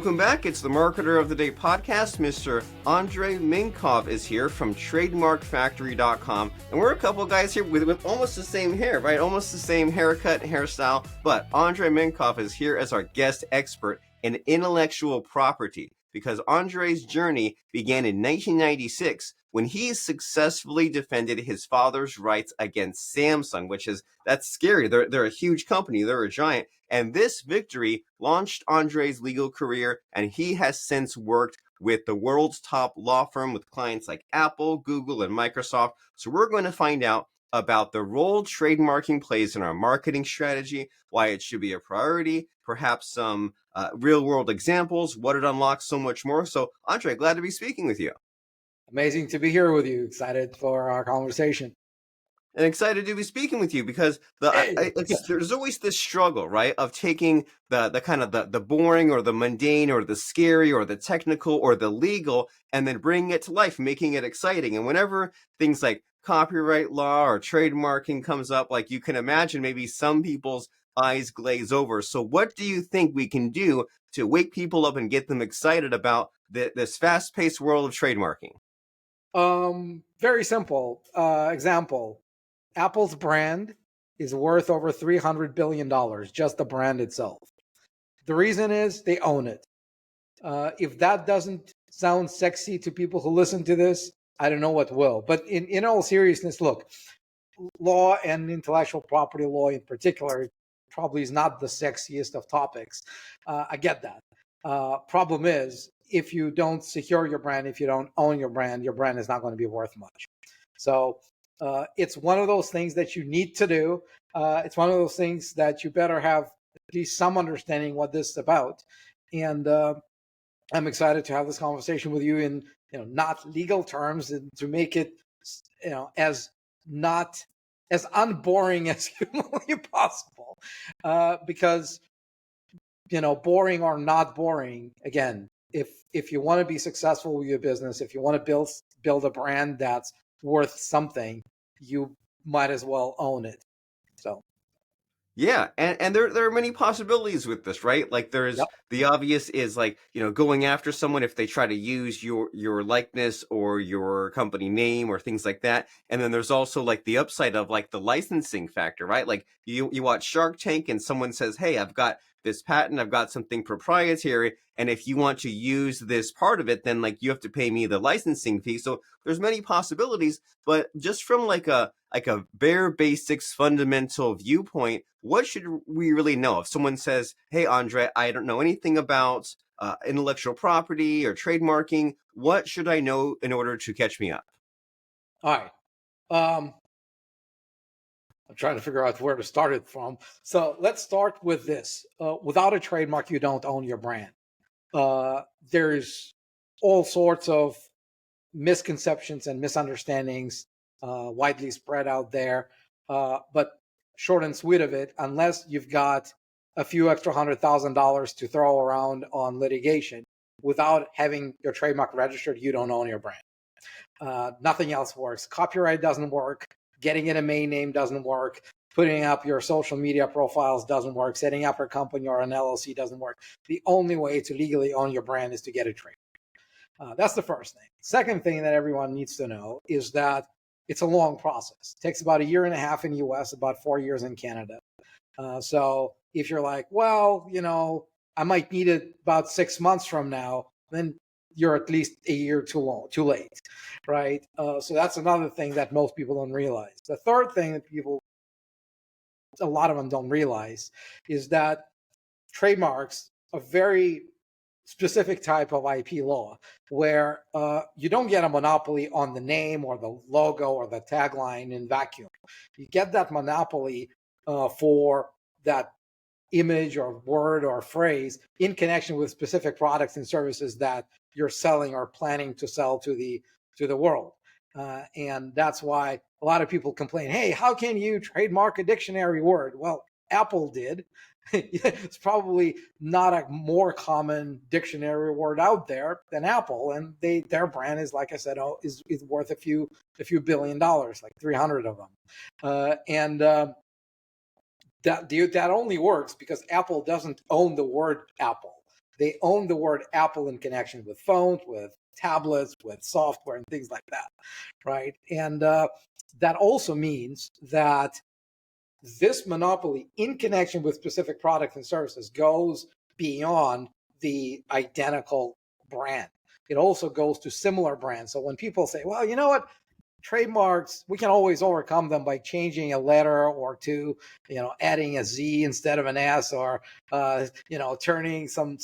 Welcome back. It's the Marketer of the Day podcast. Mr. Andrei Mincov is here from trademarkfactory.com. And we're a couple guys here with almost the same hair, right? Almost the same haircut, hairstyle. But Andrei Mincov is here as our guest expert in intellectual property, because Andrei's journey began in 1996 when he successfully defended his father's rights against Samsung, that's scary. They're a huge company. They're a giant. And this victory launched Andrei's legal career, and he has since worked with the world's top law firm with clients like Apple, Google, and Microsoft. So we're going to find out about the role trademarking plays in our marketing strategy, why it should be a priority, perhaps some real-world examples, what it unlocks, so much more. So, Andrei, glad to be speaking with you. Amazing to be here with you. Excited for our conversation. And excited to be speaking with you because there's always this struggle, right, of taking the kind of the boring or the mundane or the scary or the technical or the legal and then bringing it to life, making it exciting. And whenever things like copyright law or trademarking comes up, like you can imagine, maybe some people's eyes glaze over. So what do you think we can do to wake people up and get them excited about this fast-paced world of trademarking? Very simple example. Apple's brand is worth over $300 billion, just the brand itself. The reason is they own it. If that doesn't sound sexy to people who listen to this, I don't know what will. But in all seriousness, look, law and intellectual property law in particular probably is not the sexiest of topics. I get that. Problem is, if you don't secure your brand, if you don't own your brand is not going to be worth much. So it's one of those things that you need to do. It's one of those things that you better have at least some understanding what this is about. And I'm excited to have this conversation with you in not legal terms and to make it as not as unboring as humanly possible. Because boring or not boring, again, if you want to be successful with your business, if you want to build a brand that's worth something, you might as well own it. So yeah, and there are many possibilities with this, right? Like there's the obvious is like, going after someone if they try to use your likeness or your company name or things like that. And then there's also like the upside of like the licensing factor, right? Like you watch Shark Tank and someone says, "Hey, I've got this patent, I've got something proprietary, and if you want to use this part of it, then like you have to pay me the licensing fee." So there's many possibilities, but just from like a bare basics fundamental viewpoint, what should we really know? If someone says, "Hey, Andrei, I don't know anything about intellectual property or trademarking, what should I know in order to catch me up?" All right. I'm trying to figure out where to start it from. So let's start with this. Without a trademark, you don't own your brand. There's all sorts of misconceptions and misunderstandings widely spread out there. But short and sweet of it, unless you've got a few extra $100,000 to throw around on litigation, without having your trademark registered, you don't own your brand. Nothing else works. Copyright doesn't work. Getting in a main name doesn't work. Putting up your social media profiles doesn't work. Setting up a company or an LLC doesn't work. The only way to legally own your brand is to get a trademark. That's the first thing. Second thing that everyone needs to know is that it's a long process. It takes about 1.5 years in the US, about 4 years in Canada. So if you're like, well, I might need it about 6 months from now, then you're at least a year too late, right? So that's another thing that most people don't realize. The third thing that a lot of them don't realize, is that trademarks are very specific type of IP law where you don't get a monopoly on the name or the logo or the tagline in vacuum. You get that monopoly for that image or word or phrase in connection with specific products and services that you're selling or planning to sell to the world. And that's why a lot of people complain, "Hey, how can you trademark a dictionary word?" Well, Apple did. It's probably not a more common dictionary word out there than Apple, and their brand is, like I said, is worth a few $1 billion, like 300 of them. That only works because Apple doesn't own the word Apple. they own the word Apple in connection with phones, with tablets, with software, and things like that, right? And that also means that this monopoly in connection with specific products and services goes beyond the identical brand. It also goes to similar brands. So when people say, well, you know what, trademarks, we can always overcome them by changing a letter or two, adding a Z instead of an S, or turning some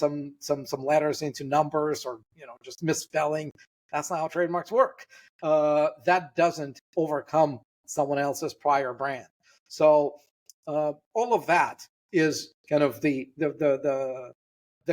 letters into numbers, or just misspelling. That's not how trademarks work. That doesn't overcome someone else's prior brand. So all of that is kind of the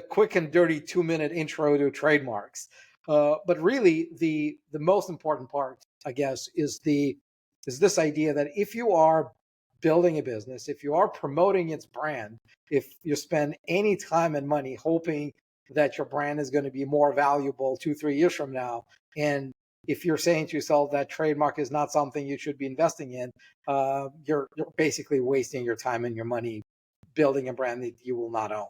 quick and dirty 2-minute intro to trademarks. But really, the most important part, I guess, is this idea that if you are building a business, if you are promoting its brand, if you spend any time and money hoping that your brand is going to be more valuable 2-3 years from now, and if you're saying to yourself that trademark is not something you should be investing in, you're basically wasting your time and your money building a brand that you will not own.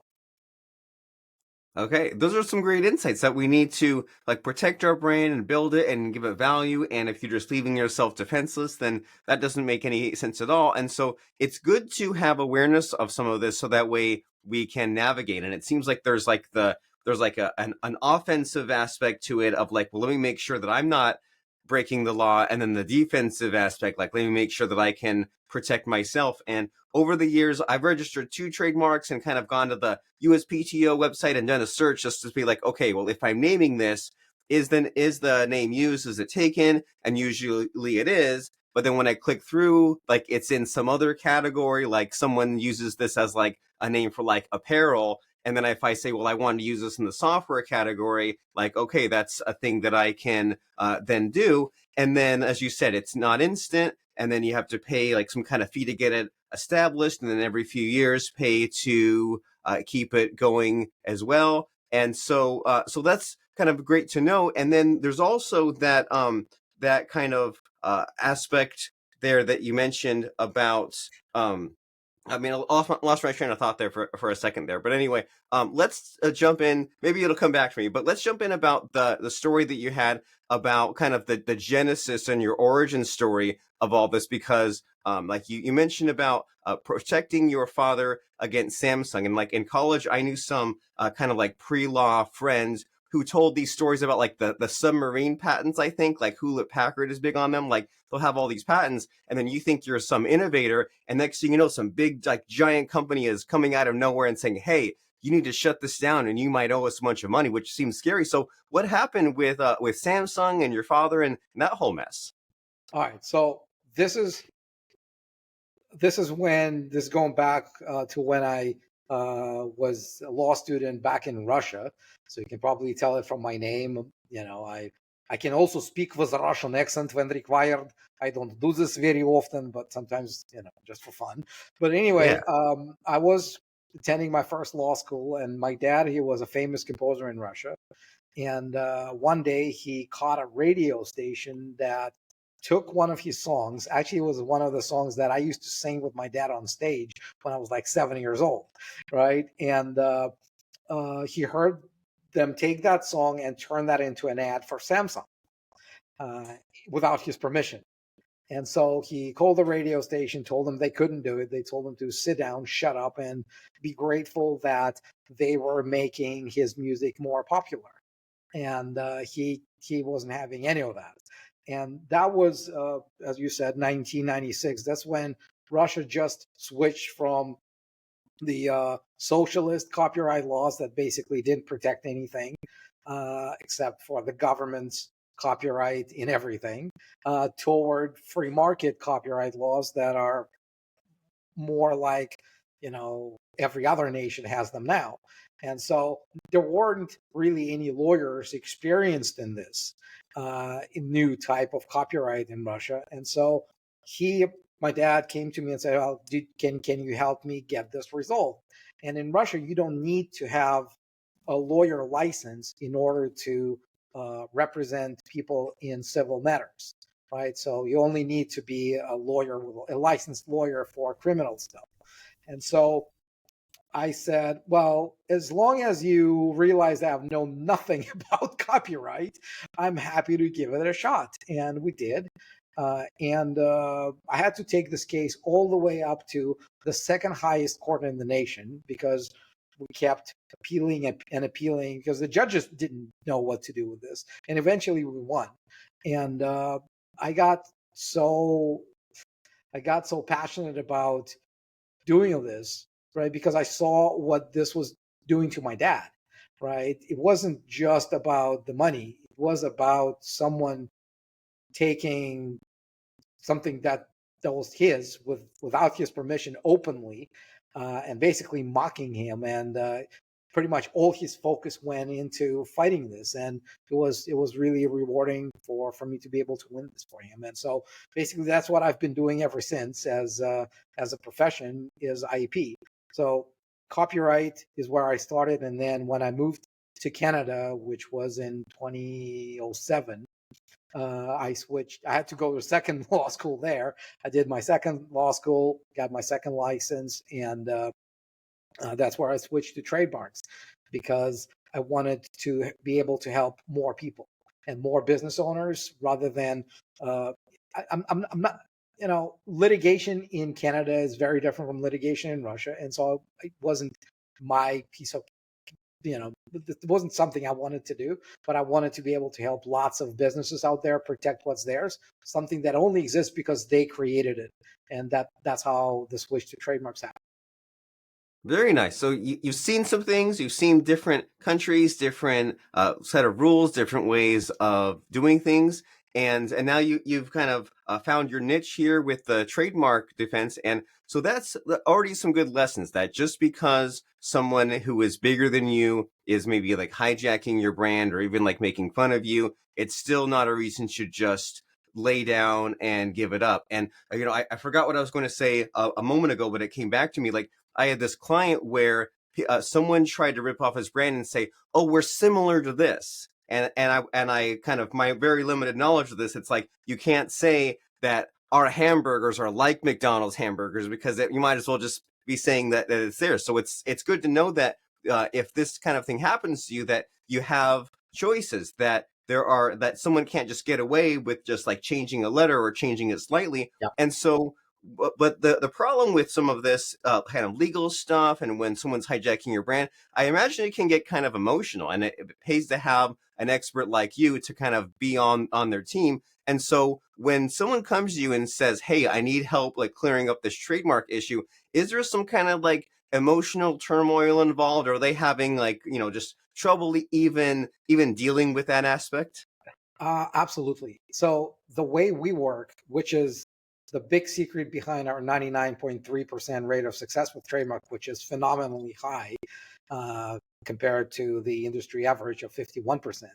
Okay, those are some great insights that we need to like protect our brand and build it and give it value. And if you're just leaving yourself defenseless, then that doesn't make any sense at all. And so it's good to have awareness of some of this so that way we can navigate. And it seems like there's like an offensive aspect to it of like, well, let me make sure that I'm not breaking the law, and then the defensive aspect, like let me make sure that I can protect myself. And over the years, I've registered 2 trademarks and kind of gone to the USPTO website and done a search just to be like, okay, well, if I'm naming this, is the name used? Is it taken? And usually it is. But then when I click through, like it's in some other category, like someone uses this as like a name for like apparel. And then if I say, well, I want to use this in the software category, like, okay, that's a thing that I can then do. And then, as you said, it's not instant. And then you have to pay like some kind of fee to get it established. And then every few years pay to keep it going as well. And so that's kind of great to know. And then there's also that kind of aspect there that you mentioned about I mean, I lost my train of thought there for a second there. But anyway, let's jump in. Maybe it'll come back to me. But let's jump in about the story that you had about kind of the genesis and your origin story of all this, because like you mentioned about protecting your father against Samsung. And like in college, I knew some kind of like pre-law friends who told these stories about like the submarine patents. I think like Hewlett Packard is big on them. Like they'll have all these patents, and then you think you're some innovator, and next thing you know, some big like giant company is coming out of nowhere and saying, "Hey, you need to shut this down, and you might owe us a bunch of money," which seems scary. So, what happened with Samsung and your father and that whole mess? All right, so this is when this is going back to when I was a law student back in Russia. So you can probably tell it from my name. I can also speak with a Russian accent when required. I don't do this very often, but sometimes just for fun. But anyway, Yeah. I was attending my first law school, and my dad, he was a famous composer in Russia. And one day he caught a radio station that took one of his songs. Actually, it was one of the songs that I used to sing with my dad on stage when I was like 7 years old, right? And he heard them take that song and turn that into an ad for Samsung uh, without his permission. And so he called the radio station, told them they couldn't do it. They told him to sit down, shut up, and be grateful that they were making his music more popular. And he wasn't having any of that. And that was, as you said, 1996. That's when Russia just switched from the socialist copyright laws that basically didn't protect anything except for the government's copyright in everything, toward free market copyright laws that are more like, every other nation has them now. And so there weren't really any lawyers experienced in this new type of copyright in Russia. And so my dad came to me and said, "Oh, can you help me get this resolved?" And in Russia, you don't need to have a lawyer license in order to represent people in civil matters, right? So you only need to be a licensed lawyer for criminal stuff. And so I said, well, as long as you realize that I've known nothing about copyright, I'm happy to give it a shot. And we did. I had to take this case all the way up to the second highest court in the nation because we kept appealing and appealing because the judges didn't know what to do with this. And eventually we won. And I got so I got so passionate about doing this, right? Because I saw what this was doing to my dad, right? It wasn't just about the money. It was about someone taking something that was his without his permission openly, and basically mocking him. And pretty much all his focus went into fighting this. And it was really rewarding for me to be able to win this for him. And so basically that's what I've been doing ever since as a profession is IP. So copyright is where I started. And then when I moved to Canada, which was in 2007, I switched. I had to go to a second law school there. I did my second law school, got my second license, and that's where I switched to trademarks because I wanted to be able to help more people and more business owners rather than. I'm not. Litigation in Canada is very different from litigation in Russia, and so it wasn't my piece of it wasn't something I wanted to do, but I wanted to be able to help lots of businesses out there protect what's theirs, something that only exists because they created it. And that's how the switch to trademarks happened. Very nice. So you've seen some things, you've seen different countries, different set of rules, different ways of doing things. And now you've kind of found your niche here with the trademark defense. And so that's already some good lessons that just because someone who is bigger than you is maybe like hijacking your brand or even like making fun of you, it's still not a reason to just lay down and give it up. And, I forgot what I was going to say a moment ago, but it came back to me. Like, I had this client where someone tried to rip off his brand and say, "Oh, we're similar to this," and I kind of my very limited knowledge of this. It's like you can't say that our hamburgers are like McDonald's hamburgers because you might as well just be saying that it's there. So it's good to know that if this kind of thing happens to you, that you have choices that someone can't just get away with just like changing a letter or changing it slightly. Yeah. And so but the problem with some of this kind of legal stuff and when someone's hijacking your brand, I imagine it can get kind of emotional, and it pays to have an expert like you to kind of be on their team. And so when someone comes to you and says, "Hey, I need help like clearing up this trademark issue," is there some kind of like emotional turmoil involved, or are they having like just trouble even dealing with that aspect? Absolutely. So the way we work, which is the big secret behind our 99.3% rate of success with trademark, which is phenomenally high compared to the industry average of 51%.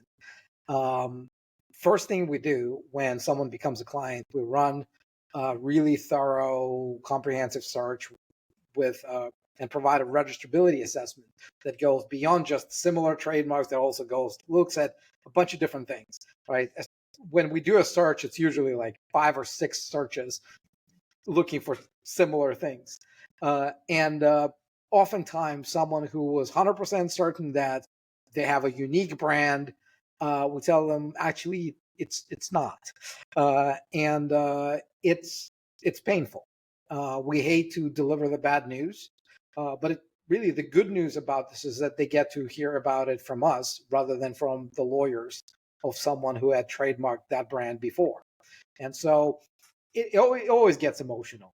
First thing we do when someone becomes a client, we run a really thorough, comprehensive search with and provide a registrability assessment that goes beyond just similar trademarks. That also looks at a bunch of different things, right? When we do a search, it's usually like 5 or 6 searches looking for similar things, and oftentimes someone who was 100% certain that they have a unique brand, we tell them actually it's not, and it's painful. We hate to deliver the bad news, but really the good news about this is that they get to hear about it from us rather than from the lawyers of someone who had trademarked that brand before. And so it always gets emotional,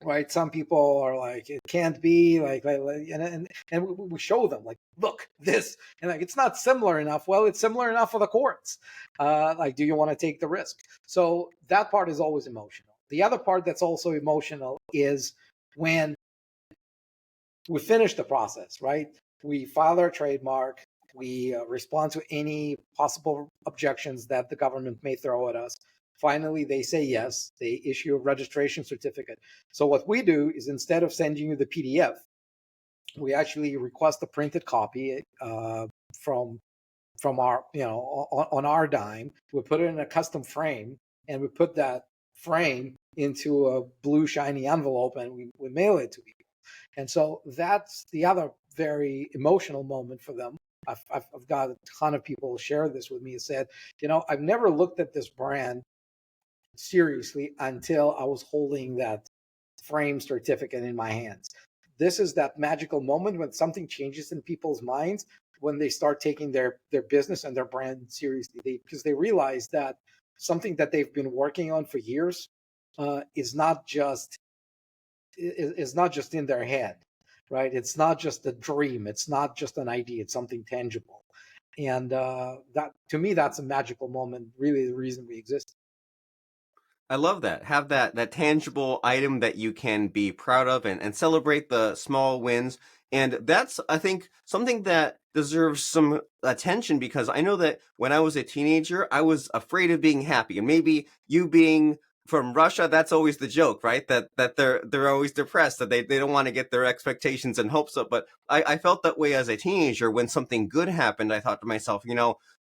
right? Some people are like, it can't be and we show them like, look, this, and like, it's not similar enough. Well, it's similar enough for the courts. Like, do you want to take the risk? So that part is always emotional. The other part that's also emotional is when we finish the process, right? We file our trademark, we respond to any possible objections that the government may throw at us. Finally, they say yes, they issue a registration certificate. So what we do is, instead of sending you the PDF, we actually request a printed copy from our, on our dime. We put it in a custom frame, and we put that frame into a blue shiny envelope, and we mail it to people. And so that's the other very emotional moment for them. I've got a ton of people share this with me and said, I've never looked at this brand seriously until I was holding that frame certificate in my hands. This is that magical moment when something changes in people's minds, when they start taking their business and their brand seriously, because they realize that something that they've been working on for years is not just in their head, right? It's not just a dream. It's not just an idea. It's something tangible. And that, to me, that's a magical moment. Really, the reason we exist. I love that. Have that tangible item that you can be proud of and celebrate the small wins. And that's, I think, something that deserves some attention, because I know that when I was a teenager, I was afraid of being happy. And maybe you being from Russia, that's always the joke, right? That they're always depressed, that they don't want to get their expectations and hopes up. But I felt that way as a teenager. When something good happened, I thought to myself,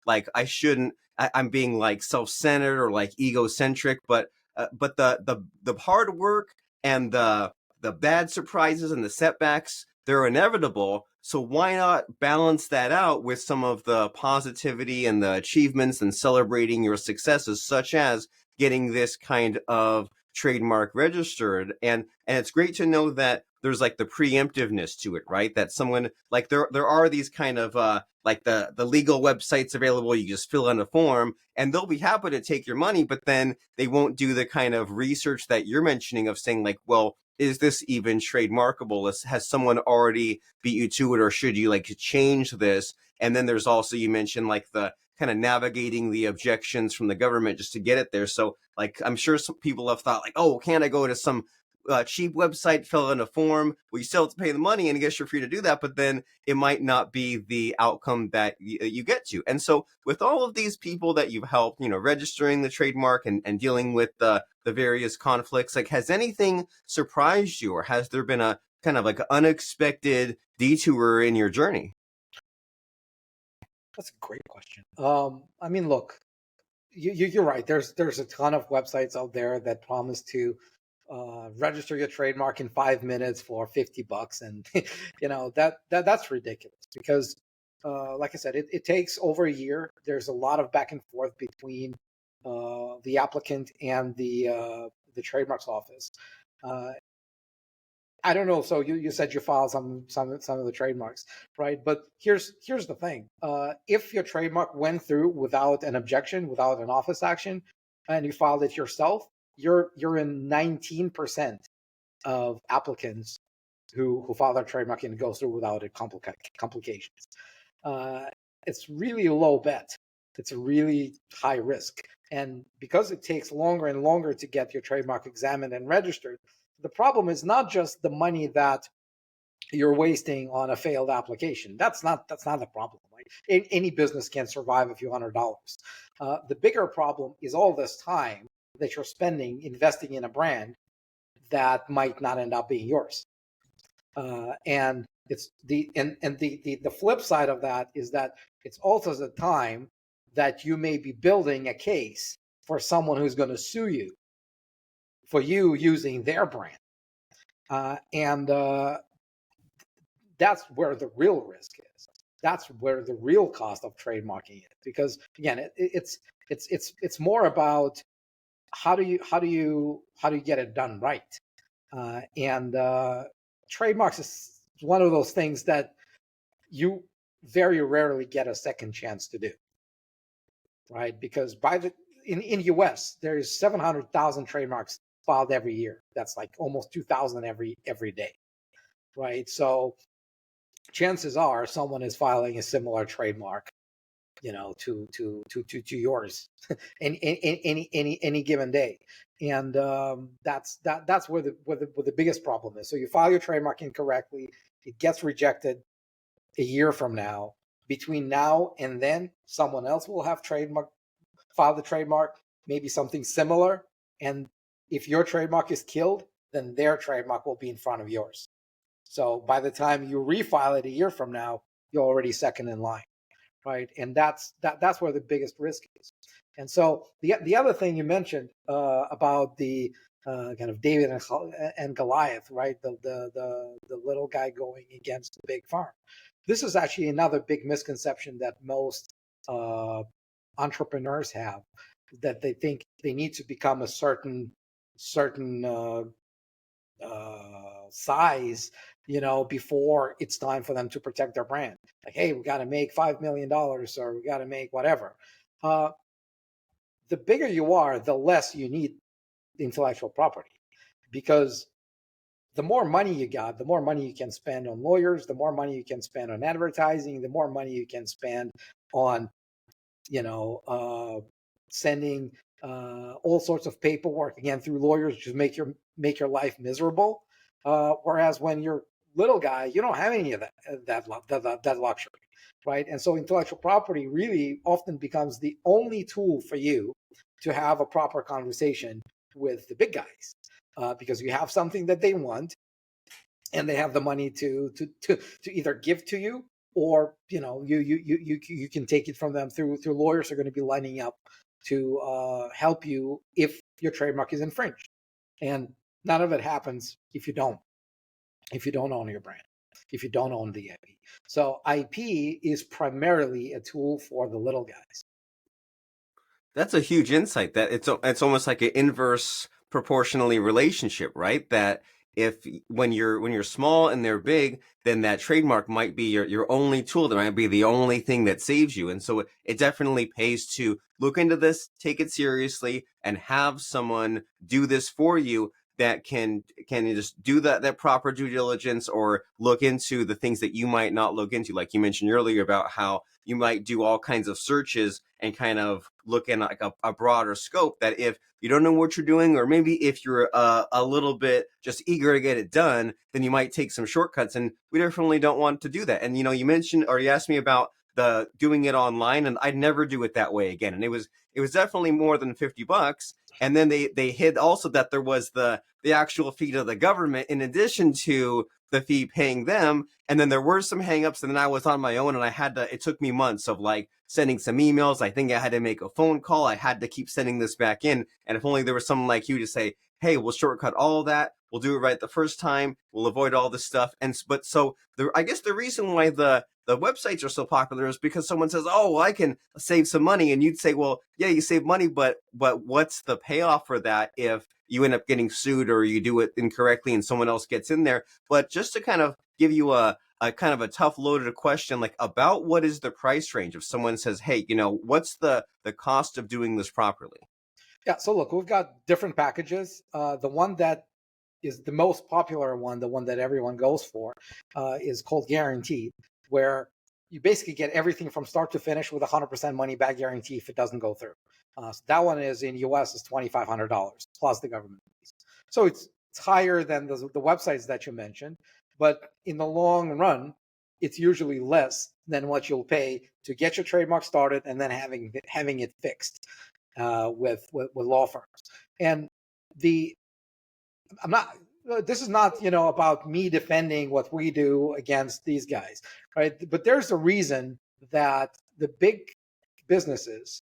like I shouldn't, I'm being like self-centered or like egocentric, but the hard work and the bad surprises and the setbacks, they're inevitable. So why not balance that out with some of the positivity and the achievements and celebrating your successes, such as getting this kind of trademark registered? And it's great to know that there's like the preemptiveness to it, right? That someone like there are these kind of like the legal websites available. You just fill in a form and they'll be happy to take your money, but then they won't do the kind of research that you're mentioning of saying like, well, is this even trademarkable? Has someone already beat you to it, or should you like change this? And then there's also, you mentioned like the kind of navigating the objections from the government just to get it there. So like, I'm sure some people have thought like, oh, can't I go to some cheap website, fill in a form? Well, you still have to pay the money, and I guess you're free to do that, but then it might not be the outcome that you get to. And so with all of these people that you've helped, registering the trademark and dealing with the various conflicts, like has anything surprised you, or has there been a kind of like unexpected detour in your journey? That's a great question. I mean, look, you're right. There's a ton of websites out there that promise to register your trademark in 5 minutes for $50, and that's ridiculous because, like I said, it takes over a year. There's a lot of back and forth between the applicant and the trademarks office. I don't know. So you said you filed some of the trademarks, right? But here's the thing: if your trademark went through without an objection, without an office action, and you filed it yourself, you're in 19% of applicants who file their trademark and it goes through without complications. Uh, it's really a low bet. It's a really high risk, and because it takes longer and longer to get your trademark examined and registered, the problem is not just the money that you're wasting on a failed application. That's not the problem. Right? Any business can survive a few $100s. The bigger problem is all this time that you're spending investing in a brand that might not end up being yours. And it's the flip side of that is that it's also the time that you may be building a case for someone who's going to sue you for you using their brand. And that's where the real risk is. That's where the real cost of trademarking is. Because again, it's more about how do you get it done right. And trademarks is one of those things that you very rarely get a second chance to do, right? Because in US there's 700,000 trademarks filed every year. That's like almost 2,000 every day, right? So chances are someone is filing a similar trademark, to yours, any given day, and that's where the biggest problem is. So you file your trademark incorrectly, it gets rejected a year from now. Between now and then, someone else will have file the trademark, maybe something similar, and if your trademark is killed, then their trademark will be in front of yours. So by the time you refile it a year from now, you're already second in line, right? And that's where the biggest risk is. And so the other thing you mentioned about the kind of David and Goliath, right? The little guy going against the big farm. This is actually another big misconception that most entrepreneurs have, that they think they need to become a certain size, before it's time for them to protect their brand. Like, hey, we got to make $5 million, or we got to make whatever. The bigger you are, the less you need intellectual property, because the more money you got, the more money you can spend on lawyers, the more money you can spend on advertising, the more money you can spend on, sending all sorts of paperwork, again, through lawyers, just make your life miserable. Whereas when you're little guy, you don't have any of that luxury, right? And so intellectual property really often becomes the only tool for you to have a proper conversation with the big guys, because you have something that they want, and they have the money to either give to you, or you can take it from them through lawyers who are going to be lining up to help you if your trademark is infringed. And none of it happens if you don't own your brand, if you don't own the IP. So IP is primarily a tool for the little guys. That's a huge insight. That it's almost like an inverse proportionally relationship, right? That if when you're small and they're big, then that trademark might be your only tool. That might be the only thing that saves you. And so it definitely pays to look into this, take it seriously, and have someone do this for you that can just do that proper due diligence, or look into the things that you might not look into. Like you mentioned earlier about how you might do all kinds of searches and kind of look in like a broader scope, that if you don't know what you're doing, or maybe if you're a little bit just eager to get it done, then you might take some shortcuts, and we definitely don't want to do that. And you mentioned, or you asked me about the doing it online, and I'd never do it that way again. And it was definitely more than $50. And then they hid also that there was the actual fee to the government in addition to the fee paying them. And then there were some hangups, and then I was on my own, and it took me months of like sending some emails. I think I had to make a phone call. I had to keep sending this back in. And if only there was someone like you to say, hey, we'll shortcut all of that. We'll do it right the first time. We'll avoid all this stuff. I guess the reason why the websites are so popular is because someone says, oh, well, I can save some money. And you'd say, well, yeah, you save money, but what's the payoff for that if you end up getting sued, or you do it incorrectly and someone else gets in there? But just to kind of give you a kind of a tough loaded question, like about what is the price range if someone says, hey, what's the cost of doing this properly? Yeah, so look, we've got different packages. The one that is the most popular one, the one that everyone goes for, is called Guaranteed, where you basically get everything from start to finish with 100% money back guarantee if it doesn't go through. So that one is in US is $2,500 plus the government fees. So it's higher than the websites that you mentioned, but in the long run, it's usually less than what you'll pay to get your trademark started and then having it fixed with law firms. And I'm not. This is not about me defending what we do against these guys, right? But there's a reason that the big businesses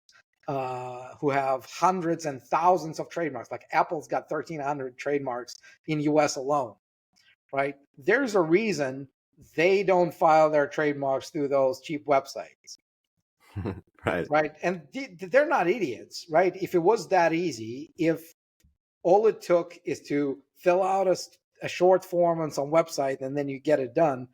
who have hundreds and thousands of trademarks, like Apple's got 1,300 trademarks in US alone, right? There's a reason they don't file their trademarks through those cheap websites. Right. Right. And they're not idiots, right? If it was that easy, if all it took is to fill out a short form on some website and then you get it done,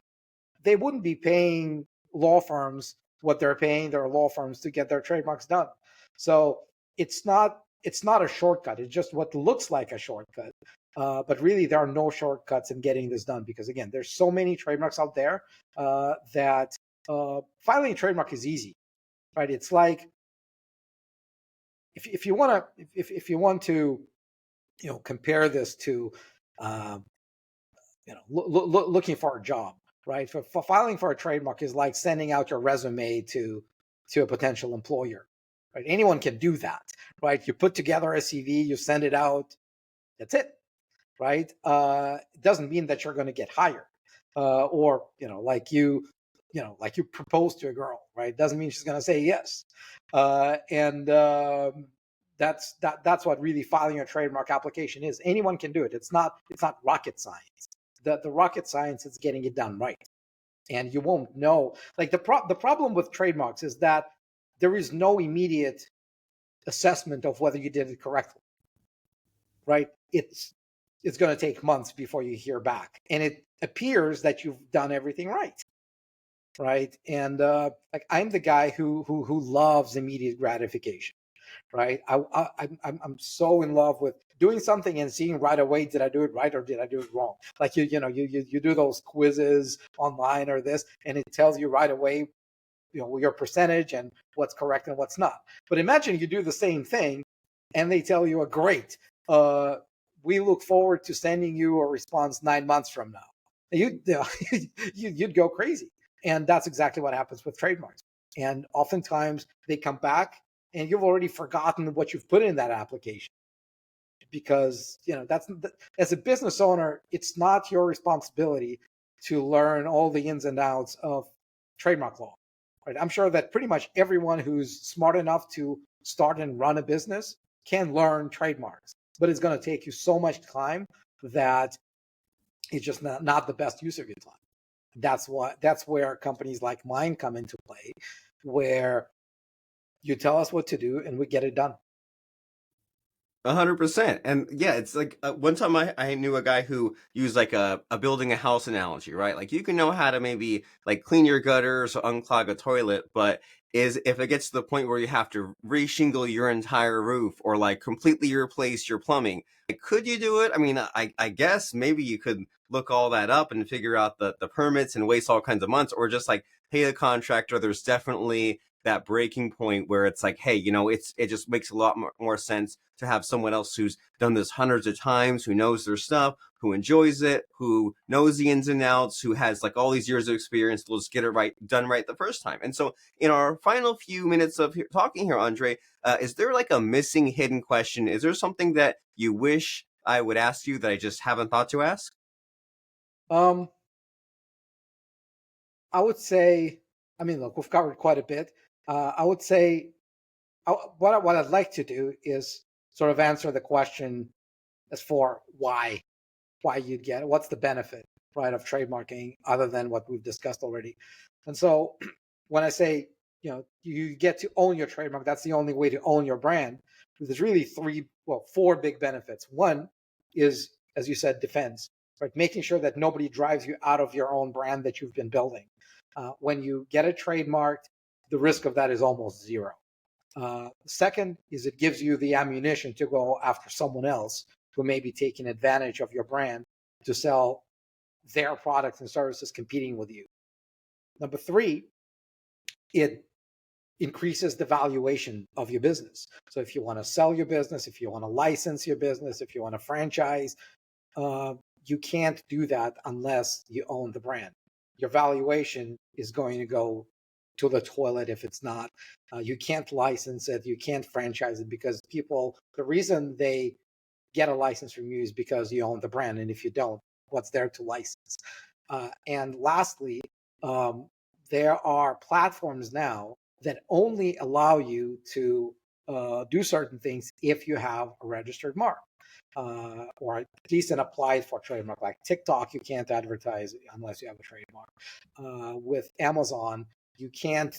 they wouldn't be paying law firms what they're paying their law firms to get their trademarks done. So it's not a shortcut. It's just what looks like a shortcut. But really, there are no shortcuts in getting this done, because again, there's so many trademarks out there that filing a trademark is easy, right? It's like if you want to compare this to looking for a job, right? For filing for a trademark is like sending out your resume to a potential employer, right? Anyone can do that, right? You put together a CV, you send it out, that's it, right? It doesn't mean that you're going to get hired, or like you propose to a girl, right? Doesn't mean she's going to say yes. And That's what really filing a trademark application is. Anyone can do it. It's not rocket science. The rocket science is getting it done right. And you won't know. Like the problem with trademarks is that there is no immediate assessment of whether you did it correctly. Right? It's going to take months before you hear back, and it appears that you've done everything right. Right? And like I'm the guy who loves immediate gratification. Right? I'm so in love with doing something and seeing right away, did I do it right or did I do it wrong? Like you do those quizzes online or this, and it tells you right away, your percentage and what's correct and what's not. But imagine you do the same thing and they tell you, great, we look forward to sending you a response 9 months from now. You'd go crazy. And that's exactly what happens with trademarks. And oftentimes they come back and you've already forgotten what you've put in that application, because that's, as a business owner, it's not your responsibility to learn all the ins and outs of trademark law. Right? I'm sure that pretty much everyone who's smart enough to start and run a business can learn trademarks, but it's going to take you so much time that it's just not the best use of your time. That's where companies like mine come into play, where you tell us what to do and we get it done. 100%. And yeah, it's like one time I knew a guy who used like a building a house analogy, right? Like you can know how to maybe like clean your gutters or unclog a toilet, but if it gets to the point where you have to re-shingle your entire roof or like completely replace your plumbing, like, could you do it? I mean, I guess maybe you could look all that up and figure out the permits and waste all kinds of months, or just like pay the contractor. There's definitely that breaking point where it's like, hey, it just makes a lot more sense to have someone else who's done this hundreds of times, who knows their stuff, who enjoys it, who knows the ins and outs, who has like all these years of experience to just get it done right the first time. And so in our final few minutes of talking here, Andrei, is there like a missing hidden question? Is there something that you wish I would ask you that I just haven't thought to ask? I would say, I mean, look, we've covered quite a bit. I would say what I'd like to do is sort of answer the question as for why you'd get it. What's the benefit, right, of trademarking other than what we've discussed already? And so when I say, you get to own your trademark, that's the only way to own your brand. There's really four big benefits. One is, as you said, defense, right? Making sure that nobody drives you out of your own brand that you've been building. When you get it trademarked, the risk of that is almost zero. Second is it gives you the ammunition to go after someone else who may be taking advantage of your brand to sell their products and services competing with you. Number three, it increases the valuation of your business. So if you want to sell your business, if you want to license your business, if you want to franchise, you can't do that unless you own the brand. Your valuation is going to go to the toilet if it's not. You can't license it, you can't franchise it, because the reason they get a license from you is because you own the brand, and if you don't, what's there to license? And lastly, there are platforms now that only allow you to do certain things if you have a registered mark. Or at least an applied for trademark. Like TikTok, you can't advertise unless you have a trademark. With Amazon, you can't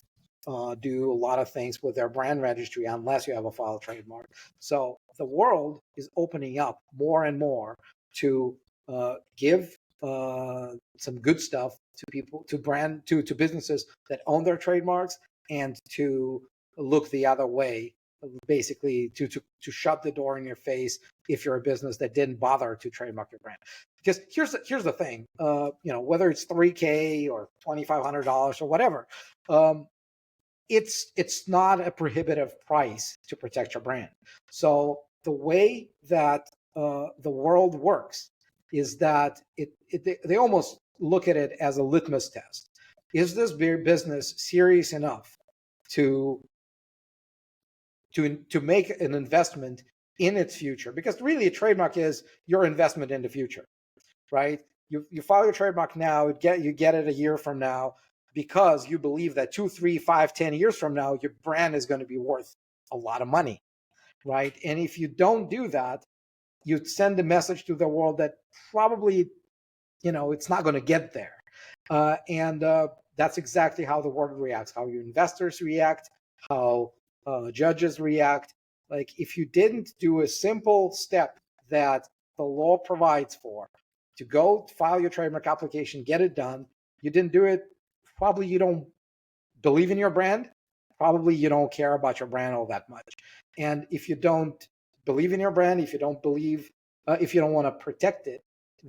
do a lot of things with their brand registry unless you have a filed trademark. So the world is opening up more and more to give some good stuff to people, to businesses that own their trademarks, and to look the other way, basically to shut the door in your face if you're a business that didn't bother to trademark your brand. Because here's the thing, whether it's $3,000 or $2,500 or whatever, it's not a prohibitive price to protect your brand. So the way that the world works is that they almost look at it as a litmus test. Is this business serious enough to make an investment in its future? Because really a trademark is your investment in the future, right? You file your trademark now, you get it a year from now, because you believe that 2, 3, 5, 10 years from now, your brand is going to be worth a lot of money, right? And if you don't do that, you send a message to the world that probably, it's not going to get there. And that's exactly how the world reacts, how your investors react, how judges react. Like if you didn't do a simple step that the law provides for, to go file your trademark application, get it done, you didn't do it, probably you don't believe in your brand, probably you don't care about your brand all that much. And if you don't believe in your brand, if you don't want to protect it,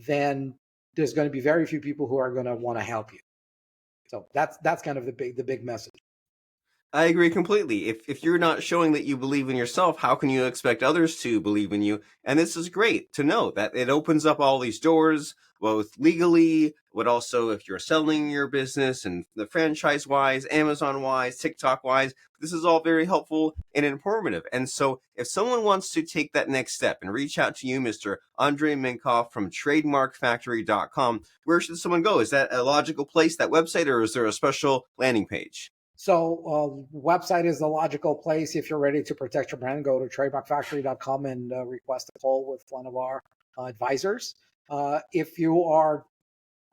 then there's going to be very few people who are going to want to help you. So that's kind of the big message. I agree completely. If you're not showing that you believe in yourself, how can you expect others to believe in you? And this is great to know that it opens up all these doors, both legally, but also if you're selling your business and the franchise wise, Amazon wise, TikTok wise. This is all very helpful and informative. And so if someone wants to take that next step and reach out to you, Mr. Andrei Mincov from trademarkfactory.com, where should someone go? Is that a logical place, that website, or is there a special landing page? So website is the logical place. If you're ready to protect your brand, go to trademarkfactory.com and request a call with one of our advisors. If you are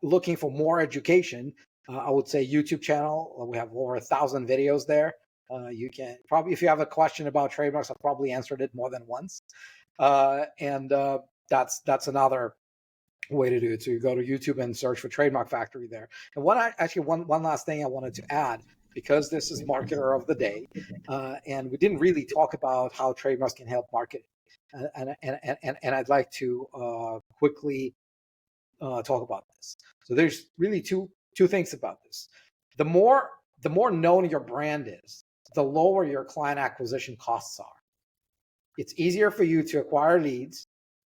looking for more education, I would say YouTube channel. We have over 1,000 videos there. You can probably, if you have a question about trademarks, I've probably answered it more than once. And that's another way to do it. So you go to YouTube and search for Trademark Factory there. And one last thing I wanted to add, because this is Marketer of the Day, and we didn't really talk about how trademarks can help marketing. And I'd like to quickly talk about this. So there's really two things about this. The more known your brand is, the lower your client acquisition costs are. It's easier for you to acquire leads.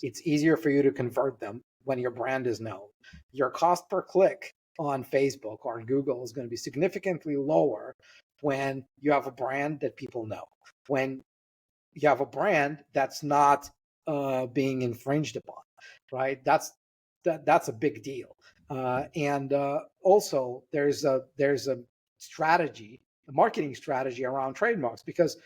It's easier for you to convert them when your brand is known. Your cost per click on Facebook or Google is going to be significantly lower when you have a brand that people know. When you have a brand that's not being infringed upon, right? That's a big deal. And also, there's a strategy, a marketing strategy around trademarks, because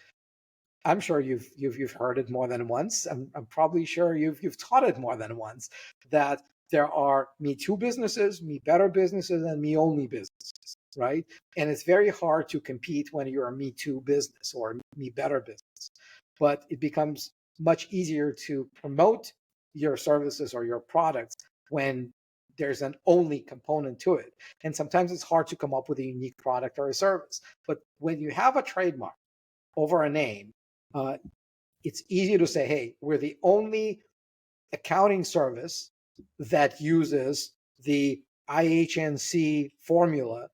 I'm sure you've heard it more than once. I'm probably sure you've taught it more than once, that there are Me Too businesses, Me Better businesses, and Me Only businesses, right? And it's very hard to compete when you're a Me Too business or Me Better business. But it becomes much easier to promote your services or your products when there's an only component to it. And sometimes it's hard to come up with a unique product or a service. But when you have a trademark over a name, it's easy to say, hey, we're the only accounting service that uses the IHNC formula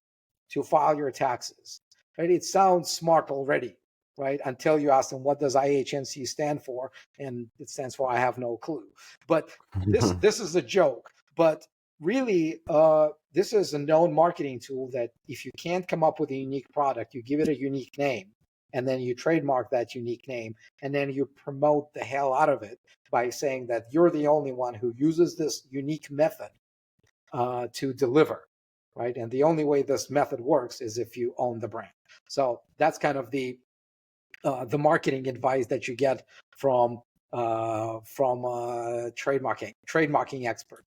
to file your taxes. Right? It sounds smart already, right? Until you ask them, what does IHNC stand for? And it stands for I have no clue. But this is a joke. But really, this is a known marketing tool that if you can't come up with a unique product, you give it a unique name, and then you trademark that unique name, and then you promote the hell out of it by saying that you're the only one who uses this unique method to deliver, right? And the only way this method works is if you own the brand. So that's kind of the marketing advice that you get from trademarking expert,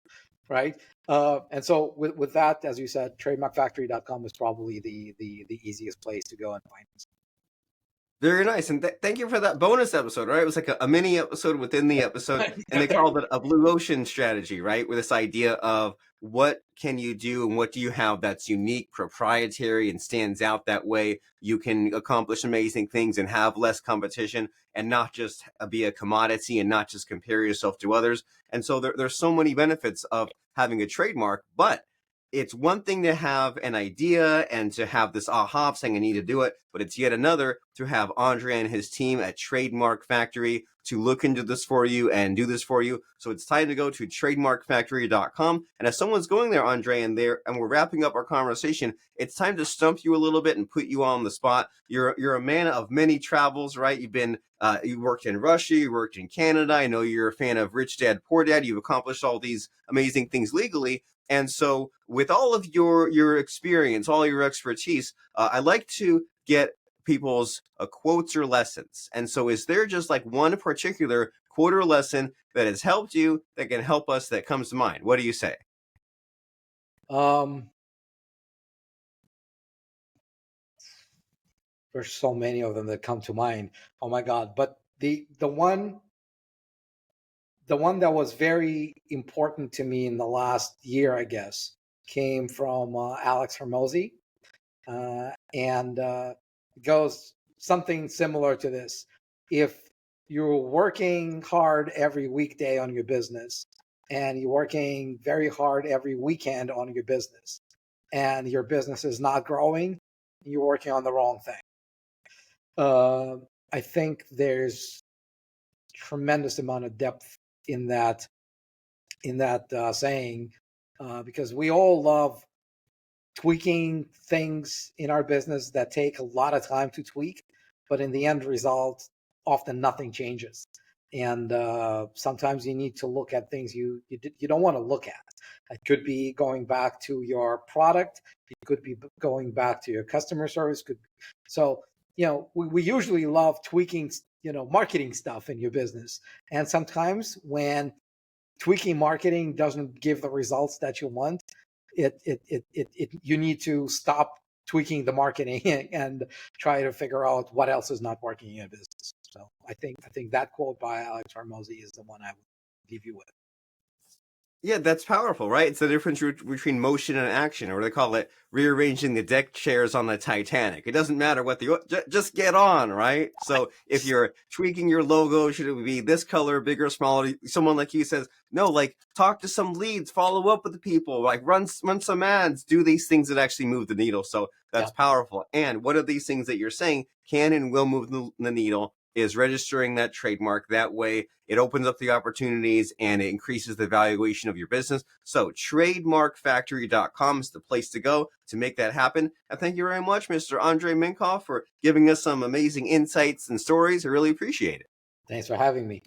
right? And so with that, as you said, trademarkfactory.com is probably the easiest place to go and find this. Very nice. And thank you for that bonus episode, right? It was like a mini episode within the episode. And they called it a blue ocean strategy, right? With this idea of what can you do and what do you have that's unique, proprietary, and stands out that way. You can accomplish amazing things and have less competition and not just be a commodity and not just compare yourself to others. And so there's so many benefits of having a trademark, but it's one thing to have an idea and to have this aha saying I need to do it, but it's yet another to have Andrei and his team at Trademark Factory to look into this for you and do this for you. So it's time to go to trademarkfactory.com. And as someone's going there, Andrei, and we're wrapping up our conversation, it's time to stump you a little bit and put you on the spot. You're a man of many travels, right? You worked in Russia, you worked in Canada. I know you're a fan of Rich Dad, Poor Dad. You've accomplished all these amazing things legally. And so with all of your experience, all your expertise, I like to get people's quotes or lessons. And so is there just like one particular quote or lesson that has helped you that can help us that comes to mind? What do you say? Um, there's so many of them that come to mind. Oh my God. But the one that was very important to me in the last year, I guess, came from Alex Hermosi, and goes something similar to this. If you're working hard every weekday on your business, and you're working very hard every weekend on your business, and your business is not growing, you're working on the wrong thing. I think there's tremendous amount of depth in that saying, because we all love tweaking things in our business that take a lot of time to tweak, but in the end result, often nothing changes. And sometimes you need to look at things you don't want to look at. It could be going back to your product. It could be going back to your customer service. So we usually love tweaking marketing stuff in your business, and sometimes when tweaking marketing doesn't give the results that you want, you need to stop tweaking the marketing and try to figure out what else is not working in your business. So I think that quote by Alex Hormozy is the one I would leave you with. Yeah, that's powerful, right? It's the difference between motion and action, or they call it rearranging the deck chairs on the Titanic. It doesn't matter what just get on, right? So if you're tweaking your logo, should it be this color, bigger, smaller? Someone like you says, no, like talk to some leads, follow up with the people, like run some ads, do these things that actually move the needle. So that's powerful. And one of these things that you're saying can and will move the needle is registering that trademark. That way it opens up the opportunities and it increases the valuation of your business. So trademarkfactory.com is the place to go to make that happen. And thank you very much, Mr. Andrei Mincov, for giving us some amazing insights and stories. I really appreciate it. Thanks for having me.